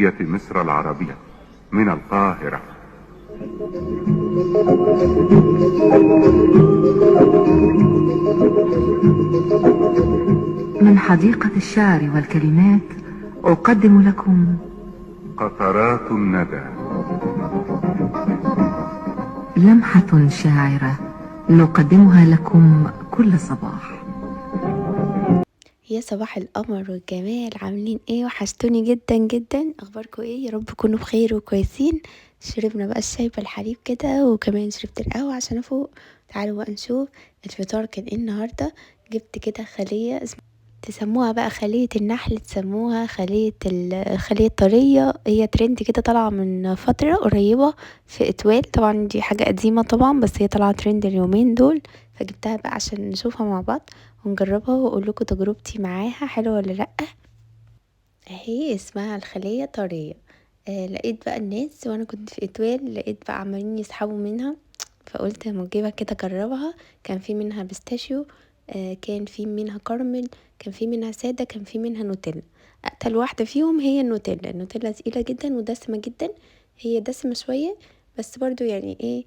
مصر العربية من القاهرة. من حديقة الشعر والكلمات أقدم لكم قطرات الندى، لمحة شاعرة نقدمها لكم كل صباح. يا صباح القمر والجمال، عاملين ايه؟ وحشتوني جدا جدا. اخباركم ايه؟ يا رب تكونوا بخير وكويسين. شربنا بقى الشاي بالحليب كده، وكمان شربت القهوة عشان افوق. تعالوا بقى نشوف الفطار كان ايه النهارده. جبت كده خلية تسموها بقى خلية النحل، تسموها الخلية الطرية. هي ترند كده طالعة من فترة قريبة في اتوال، طبعا دي حاجة قديمة طبعا، بس هي طالعة ترند اليومين دول. فجبتها بقى عشان نشوفها مع بعض ونجربها واقول لكم تجربتي معاها حلوة ولا لأ. اهي اسمها الخلية طرية. لقيت بقى الناس وانا كنت في اتوال، لقيت بقى عمالين يسحبوا منها، فقلت اما اجيبها كده اجربها. كان في منها بيستاشيو، كان في منها كراميل، كان في منها سادة، كان في منها نوتيلا. اتقل واحدة فيهم هي النوتيلا تقيلة جدا ودسمة جدا. هي دسمة شوية بس برضو يعني ايه،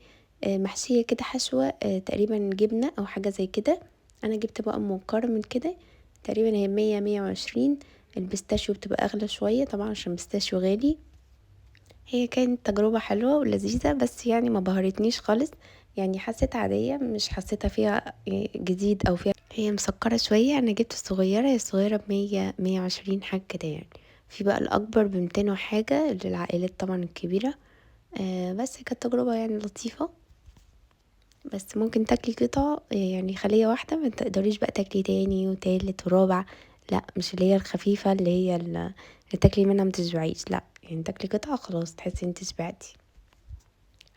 محشية كده حشوة، تقريبا جبنة او حاجة زي كده. انا جبت بقى ام كراميل كده، تقريبا هي 100 120. البيستاشيو بتبقى اغلى شوية طبعا عشان البيستاشيو غالي. هي كانت تجربة حلوة ولذيذة، بس يعني ما بهرتنيش خالص. يعني حسيت عادية، مش حسيتها فيها جديد او فيها. هي مسكرة شوية. انا جبت الصغيرة، هي الصغيرة ب100 120 حاجة كده يعني. في بقى الاكبر ب200 وحاجة للعائلات طبعا الكبيرة. بس كانت تجربة يعني لطيفة. بس ممكن تاكلي قطعة، يعني خلية واحدة، ما تقدريش بقى تاكلي تاني وتالت ورابع. لا، مش اللي هي الخفيفة اللي تاكلي منها متشبعيش، لا يعني تاكلي قطعة خلاص تحسي انت شبعتي.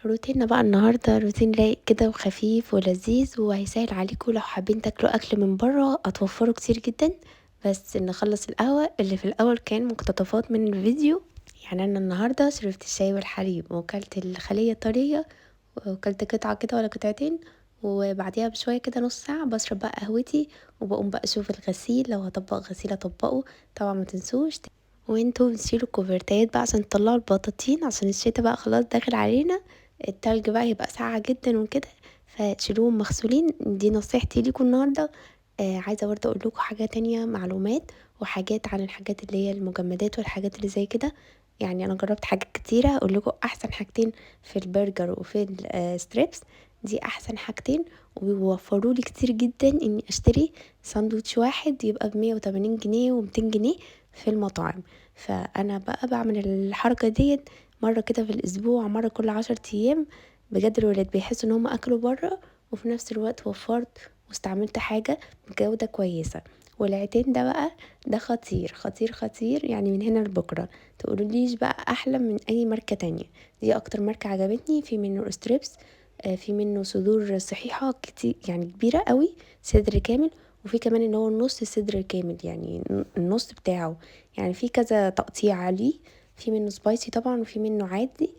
روتيننا بقى النهاردة روتين رايق كده وخفيف ولذيذ، وهيسهل عليكم لو حابين تاكلوا اكل من بره هتوفروا كتير جدا. بس نخلص القهوة اللي في الاول كان مقتطفات من الفيديو. يعني انا النهاردة شربت الشاي والحليب وكلت الخلية طرية، وكلت قطعة كده ولا قطعتين. وبعديها بشوية كده نص ساعة بشرب بقى قهوتي، وبقوم بقى اشوف الغسيل، لو هطبق غسيل اطبقه. طبعا ما تنسوش وانتوا بتشيلوا الكوفرتات بقى عشان تطلعوا البطاطين، عشان الشتا بقى خلاص داخل علينا. التلج بقى يبقى ساقعة جدا وكده، فتشيلوهم مغسولين. دي نصيحتي ليكم النهاردة. عايزة برضه اقول لكم حاجة تانية، معلومات وحاجات عن الحاجات اللي هي المجمدات والحاجات اللي زي كده. يعني انا جربت حاجات كتيرة، اقول لكم احسن حاجتين في البرجر وفي الستريبس. دي احسن حاجتين، وبيوفروا لي كتير جدا اني اشتري ساندوتش واحد يبقى ب180 جنيه و200 جنيه في المطاعم. فانا بقى بعمل الحركة ديت مرة كده في الاسبوع، مرة كل 10 ايام. بجد الولاد بيحسوا ان هم اكلوا بره، وفي نفس الوقت وفرت واستعملت حاجة بجودة كويسة. والعيتين ده بقى، ده خطير خطير خطير يعني من هنا لبكرة. تقولوليش بقى احلى من اي ماركة تانية. دي اكتر ماركة عجبتني. في منه ستريبس، في منه صدور صحيحة كتير يعني كبيرة قوي، صدر كامل. وفي كمان اللي هو النص صدر كامل، يعني النص بتاعه. يعني في كذا تقطيع عليه. في منه سبايسي طبعا وفي منه عادي.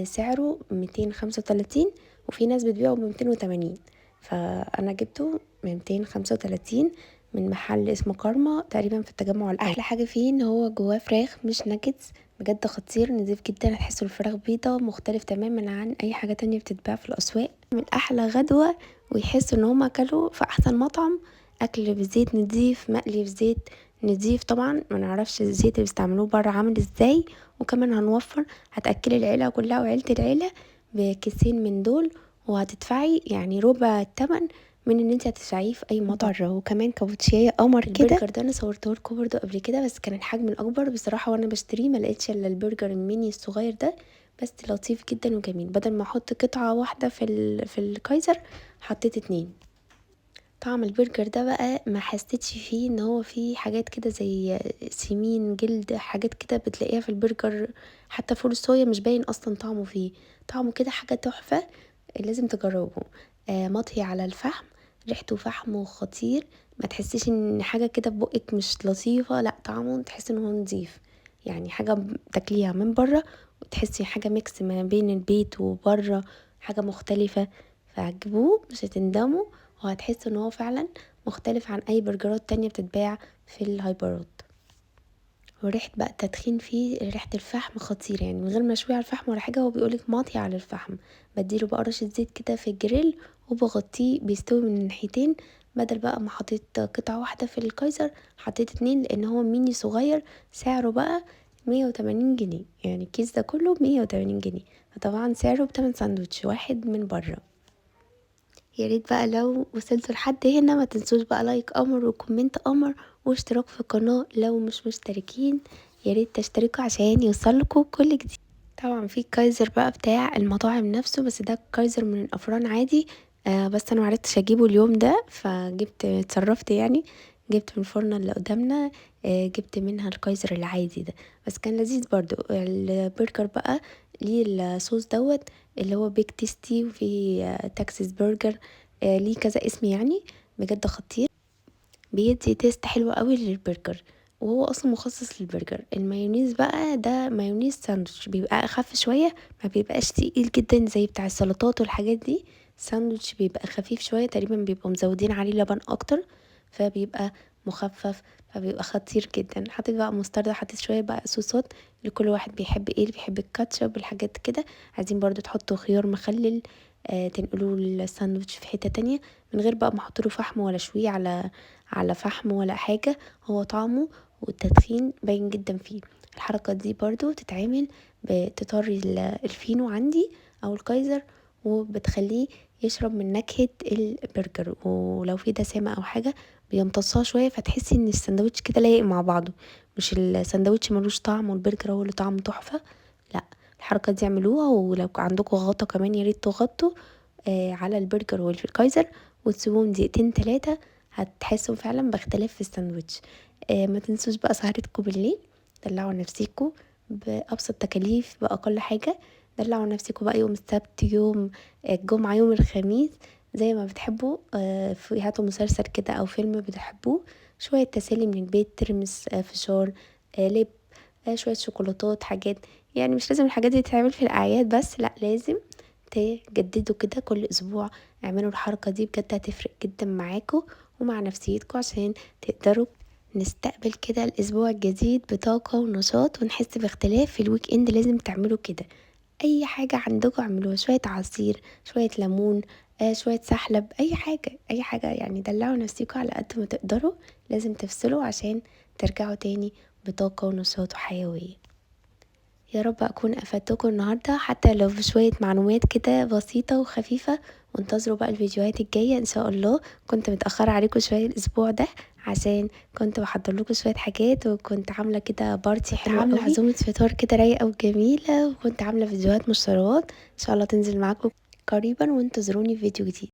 سعره 235، وفي ناس بتبيعه ب280. فانا جبته ب235 من محل اسمه كارما تقريبا في التجمع الاول. احلى حاجه فيه ان هو جواه فراخ مش ناجتس، بجد خطير نضيف جدا. هتحسوا الفراخ بيضه مختلف تماما عن اي حاجه تانية بتتباع في الاسواق. من احلى غدوه، ويحسوا ان هم اكلوا في احسن مطعم. اكل بزيت نضيف، مقلي في زيت نضيف طبعا. ما نعرفش الزيت اللي بيستعملوه بره عامل ازاي. وكمان هنوفر، هتاكلي العيله كلها وعيله العيله بكيسين من دول، وهتدفعي يعني ربع الثمن من ان انت هتدفعيه في اي مطعم. وكمان كابوتشيه قمر كده. البرجر ده انا صورته لكم برده قبل كده، بس كان الحجم الاكبر بصراحه، وانا بشتريه ما لقيتش الا البرجر الميني الصغير ده. بس لطيف جدا وجميل. بدل ما احط قطعه واحده في الكايزر، حطيت 2. طعم البرجر ده بقى ما حسيتش فيه ان هو فيه حاجات كده زي سمين جلد، حاجات كده بتلاقيها في البرجر. حتى فول الصويا مش باين اصلا طعمه فيه. طعمه كده حاجة تحفة، لازم تجربه. مطهي على الفحم، ريحته فحم وخطير. ما تحسيش ان حاجة كده ببقك مش لطيفة، لا طعمه تحس ان هو نظيف. يعني حاجة تاكليها من بره وتحسي حاجة ميكس ما بين البيت وبره، حاجة مختلفة. فعجبوه مش هتندموا، وهتحس ان هو فعلا مختلف عن اي برجرات تانية بتتباع في الهايبرات. وريحة بقى التدخين فيه ريحة الفحم خطيرة، يعني من غير ما اشويه على الفحم ولا حاجة، هو بيقولك ماطي على الفحم. بديله بقى رشة زيت كده في الجريل وبغطيه بيستوي من الناحيتين، بدل بقى ما حطيت قطعة واحدة في الكايزر حطيت 2 لان هو ميني صغير. سعره بقى 180 جنيه، يعني الكيس ده كله 180 جنيه، فطبعا سعره ب8 ساندوتش واحد من بره. يا ريت بقى لو وصلتوا لحد هنا ما تنسوش بقى لايك قمر وكومنت قمر واشتراك في القناة لو مش مشتركين. يا ريت تشتركوا عشان يوصلكوا كل جديد. طبعا في كايزر بقى بتاع المطاعم نفسه، بس ده كايزر من الافران عادي. بس انا معرفتش اجيبه اليوم ده فجبت اتصرفت يعني، جبت من الفرن اللي قدامنا. جبت منها الكايزر العادي ده، بس كان لذيذ برضو. البرجر بقى ليه الصوص دوت اللي هو بيك تيستي، وفي تكساس برجر. ليه كذا اسم يعني، بجد خطير، بيدي تيست حلو قوي للبرجر، وهو اصلا مخصص للبرجر. المايونيز بقى ده مايونيز ساندوتش، بيبقى اخف شويه، ما بيبقاش تقيل جدا زي بتاع السلطات والحاجات دي. ساندوتش بيبقى خفيف شويه، تقريبا بيبقوا مزودين عليه لبن اكتر، فبيبقى مخفف، فبيبقى خطير جدا. حطيت بقى مستردة، حطيت شويه بقى صوصات لكل واحد بيحب ايه، اللي بيحب الكاتشب والحاجات كده. عايزين برضو تحطوا خيار مخلل، تنقلوا الساندوتش في حته تانية من غير بقى ما احط له فحم ولا شويه على فحم ولا حاجة. هو طعمه والتدخين باين جدا فيه. الحركة دي برضو تتعمل بتطري الفينو عندي او الكايزر، وبتخليه يشرب من نكهة البرجر، ولو في دسامة او حاجة بيمتصها شوية، فتحسي ان السندوتش كده لايق مع بعضه، مش السندوتش ملوش طعم والبرجر هو اللي طعمه تحفة. لا، الحركة دي اعملوها، ولو عندكم غطا كمان يا ريت تغطوا على البرجر والكايزر وتسيبوهم دقيقتين 3، هتحسوا فعلا باختلاف في الساندوتش. ما تنسوش بقى سهرتكم بالليل، دلعوا نفسيكم بأبسط تكاليف بأقل حاجة. دلعوا نفسيكم بقى يوم السبت، يوم الجمعة، يوم الخميس، زي ما بتحبوا. هاتوا مسلسل كده أو فيلم بتحبوه، شوية تسالي من البيت، ترمس، فشار، لب، شوية شوكولاتات، حاجات. يعني مش لازم الحاجات دي تتعمل في الأعياد بس، لأ لازم تجددوا كده كل أسبوع. اعملوا الحركة دي بجد هتفرق جدا معاكم ومع نفسيتكم، عشان تقدروا نستقبل كده الأسبوع الجديد بطاقة ونشاط ونحس باختلاف. في الويك اند لازم تعملوا كده، أي حاجة عندكم اعملوها، شوية عصير، شوية ليمون، شوية سحلب، أي حاجة أي حاجة يعني. دلعوا نفسيكم على قد ما تقدروا، لازم تفصلوا عشان ترجعوا تاني بطاقة ونشاط وحيوية. يا رب أكون أفدتكم النهاردة حتى لو بشوية معلومات كده بسيطة وخفيفة. وانتظروا بقى الفيديوهات الجاية إن شاء الله. كنت متأخرة عليكم شوية الأسبوع ده عشان كنت بحضر لكم شوية حاجات، وكنت عاملة كده بارتي حلوة قوي، عاملة عزومة فطار كده رايقة وجميلة، وكنت عاملة فيديوهات مشتريات إن شاء الله تنزل معاكم قريبا، وانتظروني في فيديو جديد.